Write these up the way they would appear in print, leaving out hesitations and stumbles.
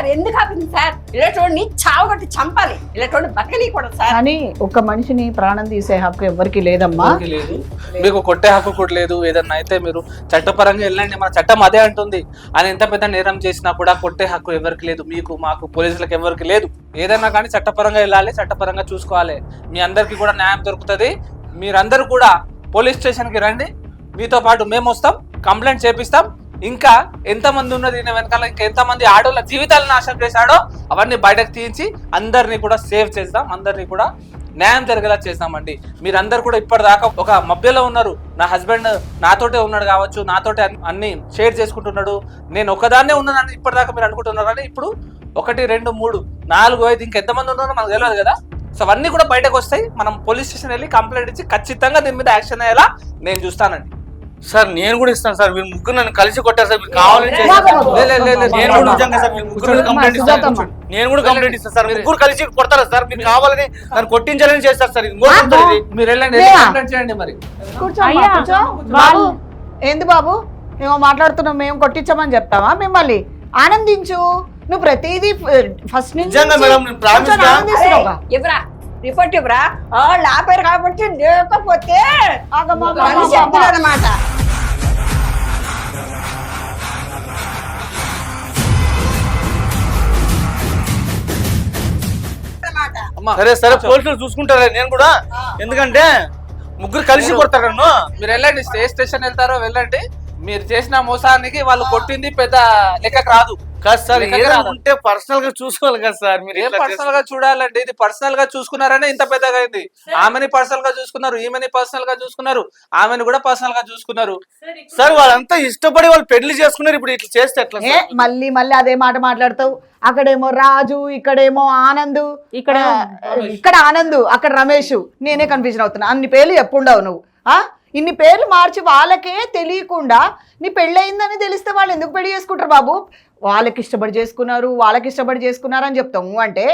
Sir ఎందుకు ఆపింది sir? ఇలాంటి చావగొట్టి చంపాలి, ఇలాంటి బతకనీయకూడదు సార్. కానీ ఒక మనిషిని ప్రాణం తీసే హక్కు ఎవరికి లేదమ్మా. లేదు, మీకు కొట్టే హక్కు కూడా లేదు. ఏదన్నా అయితే మీరు చట్టపరంగా వెళ్ళండి, మన చట్టం అదే అంటుంది. ఆయన ఎంత పెద్ద నేరం చేసినా కూడా కొట్టే హక్కు ఎవరికి లేదు. మీకు, మాకు, పోలీసులకు ఎవరికి లేదు. ఏదన్నా కానీ చట్టపరంగా వెళ్ళాలి, చట్టపరంగా చూసుకోవాలి. మీ అందరికీ కూడా న్యాయం దొరుకుతుంది. మీరందరూ కూడా పోలీస్ స్టేషన్కి రండి, మీతో పాటు మేము వస్తాం, కంప్లైంట్ చేపిస్తాం. ఇంకా ఎంతమంది ఉన్నది ఈయన వెనకాల, ఇంకా ఎంతమంది ఆడోళ్ళ జీవితాలను నాశనం చేశాడో అవన్నీ బయటకు తీయించి అందరినీ కూడా సేవ్ చేద్దాం, అందరినీ కూడా న్యాయం జరిగేలా చేస్తామండి. మీరందరూ కూడా ఇప్పటిదాకా ఒక మభ్యలో ఉన్నారు. నా హస్బెండ్ నాతోటే ఉన్నాడు కావచ్చు, నాతోటే అన్ని షేర్ చేసుకుంటున్నాడు, నేను ఒకదాన్నే ఉన్నానని ఇప్పటిదాకా మీరు అనుకుంటున్నారు. కానీ ఇప్పుడు 1, 2, 3, 4, 5 ఇంకెంతమంది ఉన్నారో మనకు తెలియదు కదా. సో అవన్నీ కూడా బయటకు వస్తాయి. మనం పోలీస్ స్టేషన్ వెళ్ళి కంప్లైంట్ ఇచ్చి ఖచ్చితంగా దీని మీద యాక్షన్ అయ్యేలా నేను చూస్తానండి. సార్ నేను కూడా ఇస్తాను సార్. మీరు ముగ్గురు నన్ను కలిసి కొట్టారు సార్, మీరు కావాలని నేను కూడా నిజంగా సార్ మీరు ముగ్గురు కంప్లైంట్ ఇస్తాను. నేను కూడా కంప్లైంట్ ఇస్తాను సార్. ముగ్గురు కలిసి కొడతారా సార్? మీరు కావాలని నన్ను కొట్టించాలని చేస్తారు సార్. మీరు వెళ్ళండి, కంప్లైంట్ చేయండి. మరి కూర్చో బాబు. ఏంది బాబు మేము మాట్లాడుతున్నాం, మేము కొట్టించామని చెప్తావా? మిమ్మల్ని ఆనందించు. నువ్వు ప్రతిదీ ఫస్ట్ నుంచి ఆనందిస్తున్నావుగా. ఇవ్వరా రిపోర్ట్ ఇవ్వరా? ఆపారు కాబట్టి లేకపోతే చెప్తున్నారన్నమాట. సరే సరే పోలీసులు చూసుకుంటారా? నేను కూడా, ఎందుకంటే ముగ్గురు కలిసి కొడతారు నన్ను. మీరు వెళ్ళండి, స్టేషన్ వెళ్తారో వెళ్ళండి. మీరు చేసిన మోసానికి వాళ్ళు కొట్టింది పెద్ద లెక్కకు రాదు. కాదు సార్, ఉంటే పర్సనల్ గా చూసుకోవాలి కదా సార్. మీరు ఏం పర్సనల్ గా చూడాలండి? ఇది పర్సనల్ గా చూసుకున్నారనే ఇంత పెద్దగా అయింది. ఆమెని పర్సనల్ గా చూసుకున్నారు, ఈమెని పర్సనల్ గా చూసుకున్నారు, ఆమెను కూడా పర్సనల్ గా చూసుకున్నారు. సార్ వాళ్ళంతా ఇష్టపడి వాళ్ళు పెళ్లి చేసుకున్నారు. ఇప్పుడు ఇట్లా చేస్తే ఎట్లా? మళ్ళీ మళ్ళీ అదే మాట మాట్లాడతావు. అక్కడేమో రాజు, ఇక్కడేమో ఆనంద్, ఇక్కడ ఆనంద్, అక్కడ రమేష్. నేనే కన్ఫ్యూజన్ అవుతున్నా. అన్ని పేర్లు చెప్పుండవు నువ్వు. ఇన్ని పేర్లు మార్చి వాళ్ళకే తెలియకుండా నీ పెళ్ళయిందని తెలిస్తే వాళ్ళు ఎందుకు పెళ్లి చేసుకుంటారు బాబు? వాళ్ళకి ఇష్టపడి చేసుకున్నారు అని చెప్తాము అంటే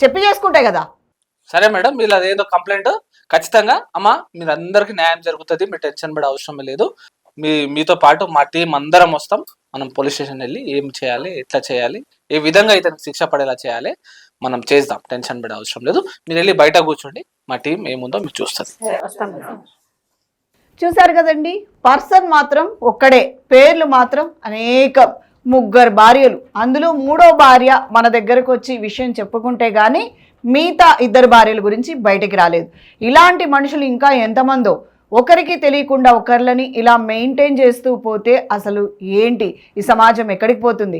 చెప్పి చేసుకుంటాయి కదా. సరే మేడం, మీరు అదేదో కంప్లైంట్ ఖచ్చితంగా అమ్మా మీరు అందరికి న్యాయం జరుగుతుంది. మీరు టెన్షన్ పడే అవసరం లేదు. మీతో పాటు మా టీం అందరం వస్తాం. మనం పోలీస్ స్టేషన్ వెళ్ళి ఏం చేయాలి, ఎట్లా చేయాలి, ఏ విధంగా అయితే శిక్ష పడేలా చేయాలి మనం చేద్దాం. టెన్షన్ పడే అవసరం లేదు. మీరు వెళ్ళి బయట కూర్చోండి, మా టీం ఏముందో మీకు చూస్తుంది. చూసారు కదండి, పర్సన్ మాత్రం ఒక్కడే, పేర్లు మాత్రం అనేకం. 3 భార్యలు, అందులో 3వ భార్య మన దగ్గరకు వచ్చి విషయం చెప్పుకుంటే గానీ మిగతా 2 భార్యల గురించి బయటికి రాలేదు. ఇలాంటి మనుషులు ఇంకా ఎంతమందో. ఒకరికి తెలియకుండా ఒకరిని ఇలా మెయింటైన్ చేస్తూ పోతే అసలు ఏంటి ఈ సమాజం ఎక్కడికి పోతుంది?